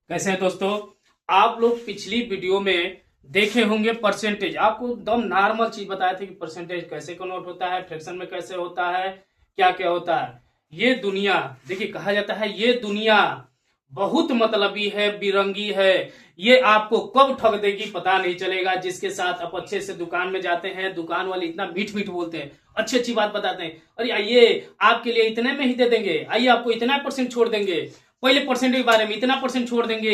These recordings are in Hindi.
कैसे हैं दोस्तों। आप लोग पिछली वीडियो में देखे होंगे परसेंटेज। आपको एकदम नॉर्मल चीज बताए थे कि परसेंटेज कैसे कन्वर्ट होता है, फ्रैक्शन में कैसे होता है, क्या क्या होता है। ये दुनिया देखिए, कहा जाता है ये दुनिया बहुत मतलबी है, बिरंगी है। ये आपको कब ठग देगी पता नहीं चलेगा। जिसके साथ आप अच्छे से दुकान में जाते हैं, दुकान वाले इतना मीठ मीठ बोलते हैं, अच्छी अच्छी बात बताते हैं, अरे आइए आपके लिए इतने में ही दे देंगे, आइए आपको इतना परसेंट छोड़ देंगे, पहले परसेंट के बारे में इतना परसेंट छोड़ देंगे,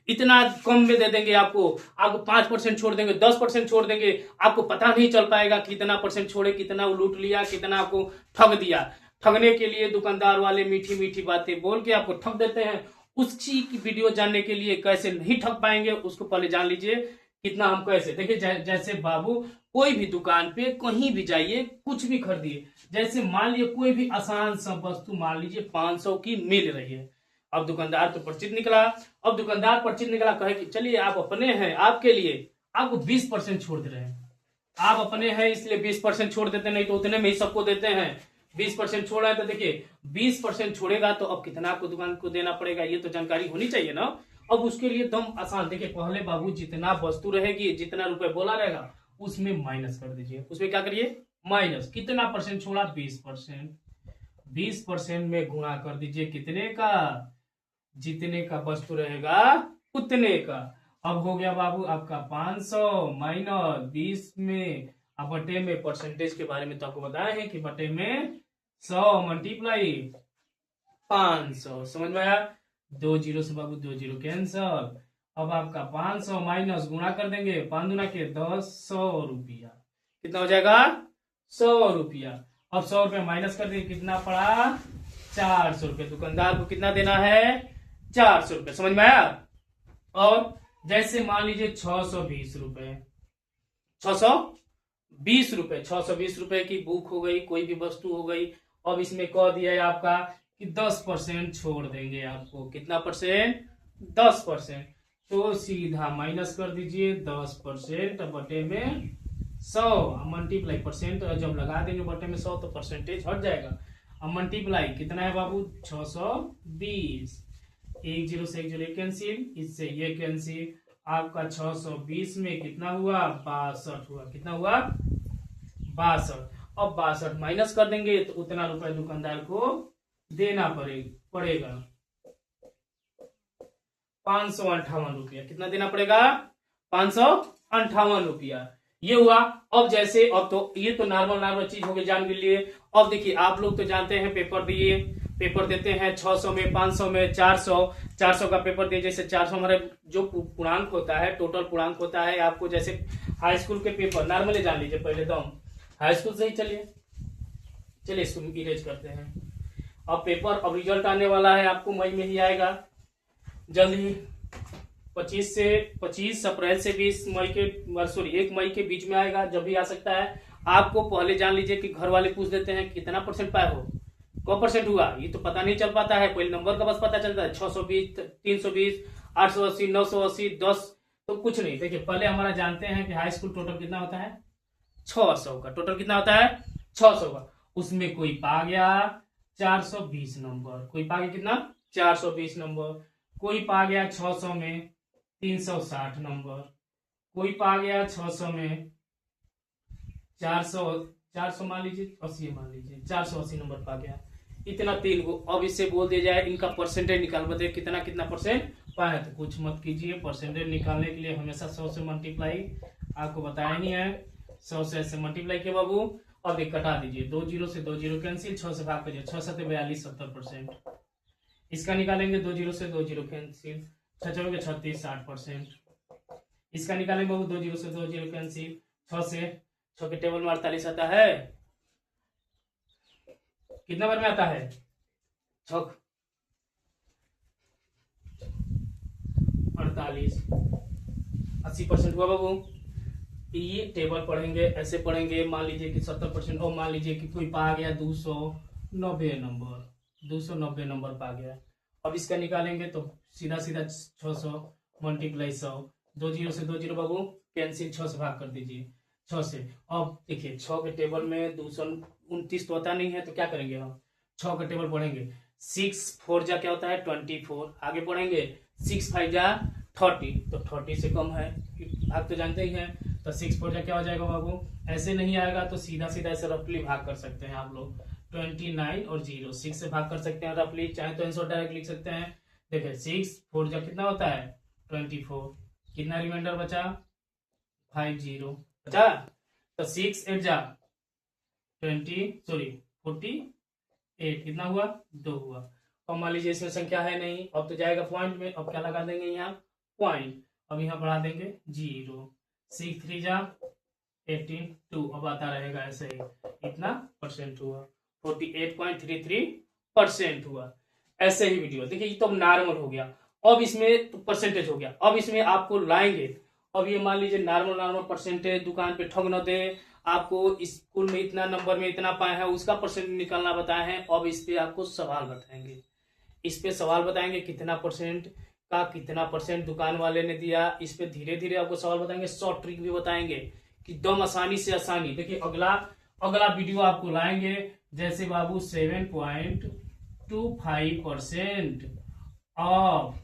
इतना कम में दे देंगे, आपको आपको 5% छोड़ देंगे, 10% छोड़ देंगे। आपको पता नहीं चल पाएगा कितना परसेंट छोड़े, कितना वो लूट लिया, कितना आपको ठग दिया। ठगने के लिए दुकानदार वाले मीठी मीठी बातें बोल के आपको ठग देते हैं। उस चीज की वीडियो जानने के लिए कैसे नहीं ठग पाएंगे उसको पहले जान लीजिए। कितना हम कैसे देखिए, जैसे बाबू कोई भी दुकान पे कहीं भी जाइए, कुछ भी खरीदिए। जैसे मान लीजिए कोई भी आसान सा वस्तु मान लीजिए 500 की मिल रही है। अब दुकानदार तो परिचित निकला। अब दुकानदार परिचित निकला, कहे कि चलिए आप अपने हैं, आपके लिए आपको 20% छोड़ दे रहे हैं। आप अपने हैं इसलिए 20% छोड़ देते, नहीं तो उतने में ही सबको देते हैं। 20% छोड़ा है तो देखिए 20% छोड़ेगा तो अब कितना आपको दुकान को देना पड़ेगा, ये तो जानकारी होनी चाहिए ना। अब उसके लिए दम आसान, देखिए पहले बाबू जितना वस्तु रहेगी, जितना रुपए बोला रहेगा उसमें माइनस कर दीजिए। उसमें क्या करिए, माइनस। कितना परसेंट छोड़ा, 20%। 20% में गुणा कर दीजिए कितने का, जितने का वस्तु रहेगा उतने का। अब हो गया बाबू आपका 500 माइनस 20 में। अब बटे में परसेंटेज के बारे में तो आपको बताया है कि बटे में 100 मल्टीप्लाई 500। समझ में आया। 2 जीरो से बाबू 2 जीरो कैंसल। अब आपका 500 माइनस गुणा कर देंगे, 5 गुना के 10, 100 रुपया। कितना हो जाएगा, 100 रुपया। अब 100 रुपया माइनस कर देंगे, कितना पड़ा, 400 रुपये। दुकानदार को कितना देना है, 400 रुपये। समझ में आया। और जैसे मान लीजिए 620 रुपए, 620 रुपए, 620 रुपए की बुक हो गई, कोई भी वस्तु हो गई। अब इसमें कह दिया है आपका कि 10% छोड़ देंगे आपको। कितना परसेंट, 10%। तो सीधा माइनस कर दीजिए 10% बटे में 100 मल्टीप्लाई परसेंट। जब लगा देंगे बटे में 100 तो परसेंटेज हट जाएगा। अब मल्टीप्लाई कितना है बाबू, 620। 1 जीरो से 1 जीरो कैंसिल, इससे ये कैंसिल। आपका 620 में कितना हुआ, 62 हुआ। कितना हुआ, 62। अब 62 माइनस कर देंगे तो उतना रुपया दुकानदार को देना पड़ेगा 558 रुपया। कितना देना पड़ेगा, 558 रुपया। ये हुआ। अब जैसे अब तो ये तो नॉर्मल चीज हो गई, जान के लिए। अब देखिए आप लोग तो जानते हैं, पेपर दिए, पेपर देते हैं 600 में, 500 में, 400 का पेपर दिए। जैसे 400 हमारे जो पूर्णांक होता है, टोटल पूर्णांक होता है। आपको जैसे हाई स्कूल के पेपर नॉर्मली जान लीजिए, पहले तो हम हाई स्कूल से ही चलिए इसको इरेज करते हैं। अब पेपर, अब रिजल्ट आने वाला है, आपको मई में ही आएगा जल्द ही। 25 अप्रैल से 20 मई के, सॉरी 1 मई के बीच में आएगा, जब भी आ सकता है। आपको पहले जान लीजिए कि घर वाले पूछ देते हैं कितना परसेंट पाए हो, कौ परसेंट हुआ, ये तो पता नहीं चल पाता है। पहले नंबर का बस पता चलता है, 620, 320, 880, 980, 10, तो कुछ नहीं। देखिए पहले हमारा जानते हैं कि हाई स्कूल टोटल कितना होता है, 600 का। टोटल कितना होता है, 600 का। उसमें कोई पा गया 420 नंबर, कोई पा गया कितना, 420 नंबर। कोई पा गया 600 में 360 नंबर। कोई पा गया 600 में 400 मान लीजिए, 80 मान लीजिए, 480 नंबर पा गया। इतना 3 को। अब इससे बोल दिया जाए इनका परसेंटेज निकाल, बताइए कितना कितना परसेंट पाया। तो कुछ मत कीजिए, परसेंटेज निकालने के लिए हमेशा 100 से मल्टीप्लाई, आपको बताया नहीं है, 100 से ऐसे मल्टीप्लाई किया बाबू। अब एक कटा दीजिए, 2 जीरो से 2 जीरो कैंसिल, 6 से भाग करिए, 6 7 42, 70%। इसका निकालेंगे 2 जीरो से 2 जीरो कैंसिल, 6 चौके 36, 60%। इसका निकालेंगे बाबू, 2 जीरो से 2 जीरो कैंसिल, 6 से 6 के टेबल में 48 आता है। कितना बार में आता है, 6 48, 80% हुआ बाबू। ये टेबल पढ़ेंगे, ऐसे पढ़ेंगे। मान लीजिए कि 70%, और मान लीजिए कि कोई पा गया 290 नंबर, 290 नंबर पा गया। अब इसका निकालेंगे तो सीधा सीधा 600 मल्टीप्लाई 100, 2 जीरो से 2 जीरो बाबू कैंसिल, 6 से भाग कर दीजिए, 6 से। अब देखिए 6 के टेबल में 229 तो होता नहीं है, तो क्या करेंगे हम, 6 का टेबल पढ़ेंगे। 6 4 जा क्या होता है 24। आगे पढ़ेंगे 6 5 जा 30, तो 30 से कम है, भाग तो जानते ही हैं। तो 6 4 जा क्या हो जाएगा बाबू, ऐसे नहीं आएगा तो सीधा सीधा ऐसे रफली भाग कर सकते हैं आप लोग। 29 और 0 6 से भाग कर सकते हैं रफली, चाहे तो आंसर डायरेक्ट लिख सकते हैं। देखिए 6 4 जा कितना होता है 24, कितना रिमाइंडर बचा 50 बचा। तो 6 8 जा 48, कितना हुआ 2 हुआ। अब मान लीजिए इसमें संख्या है नहीं, अब तो जाएगा पॉइंट में, अब क्या लगा देंगे यहाँ पॉइंट, अब यहाँ बढ़ा देंगे 0। 6 3 जा 18 2, अब आता रहेगा ऐसे ही, इतना परसेंट हुआ 48.33% हुआ। ऐसे ही वीडियो देखिए, ये तो नॉर्मल हो गया। अब इसमें तो परसेंटेज हो गया, अब इसमें आपको लाएंगे। अब ये मान लीजिए नॉर्मल परसेंटेज, दुकान पे ठग न दे, आपको स्कूल में इतना नंबर में इतना पाए हैं उसका परसेंट निकालना बताए हैं। अब इस पे आपको सवाल बताएंगे, इस पे सवाल बताएंगे कितना परसेंट का कितना परसेंट दुकान वाले ने दिया। इस पे धीरे धीरे आपको सवाल बताएंगे, शॉर्ट ट्रिक भी बताएंगे कि दम आसानी से आसानी। देखिए अगला वीडियो आपको लाएंगे, जैसे बाबू 7.25% ऑफ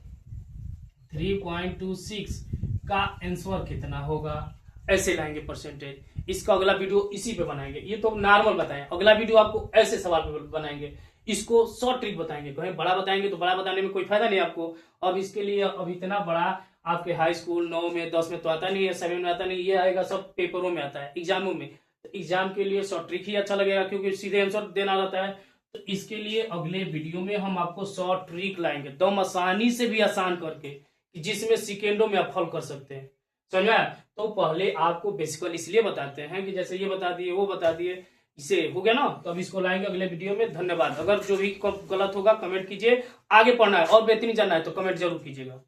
3.26 का आंसर कितना होगा, ऐसे लाएंगे परसेंटेज। इसका अगला वीडियो इसी पे बनाएंगे। ये तो नॉर्मल बताएं, अगला वीडियो आपको ऐसे सवाल पे बनाएंगे, इसको शॉर्ट ट्रिक बताएंगे। कहीं बड़ा बताएंगे तो बड़ा बताने में कोई फायदा नहीं आपको। अब इसके लिए अब इतना बड़ा आपके हाई स्कूल 9 में 10 में तो आता नहीं है, 7 में आता नहीं, ये आएगा सब पेपरों में आता है, एग्जामों में। तो एग्जाम के लिए शॉर्ट ट्रिक ही अच्छा लगेगा, क्योंकि सीधे आंसर देना रहता है। तो इसके लिए अगले वीडियो में हम आपको शॉर्ट ट्रिक लाएंगे, दम आसानी से भी आसान करके, जिसमें सेकेंडों में आप हल कर सकते हैं। समझा? तो पहले आपको बेसिकल इसलिए बताते हैं कि जैसे ये बता दिए वो बता दिए, इसे हो गया ना। तो अब इसको लाएंगे अगले वीडियो में। धन्यवाद। अगर जो भी गलत होगा कमेंट कीजिए, आगे पढ़ना है और बेहतरीन जानना है तो कमेंट जरूर कीजिएगा।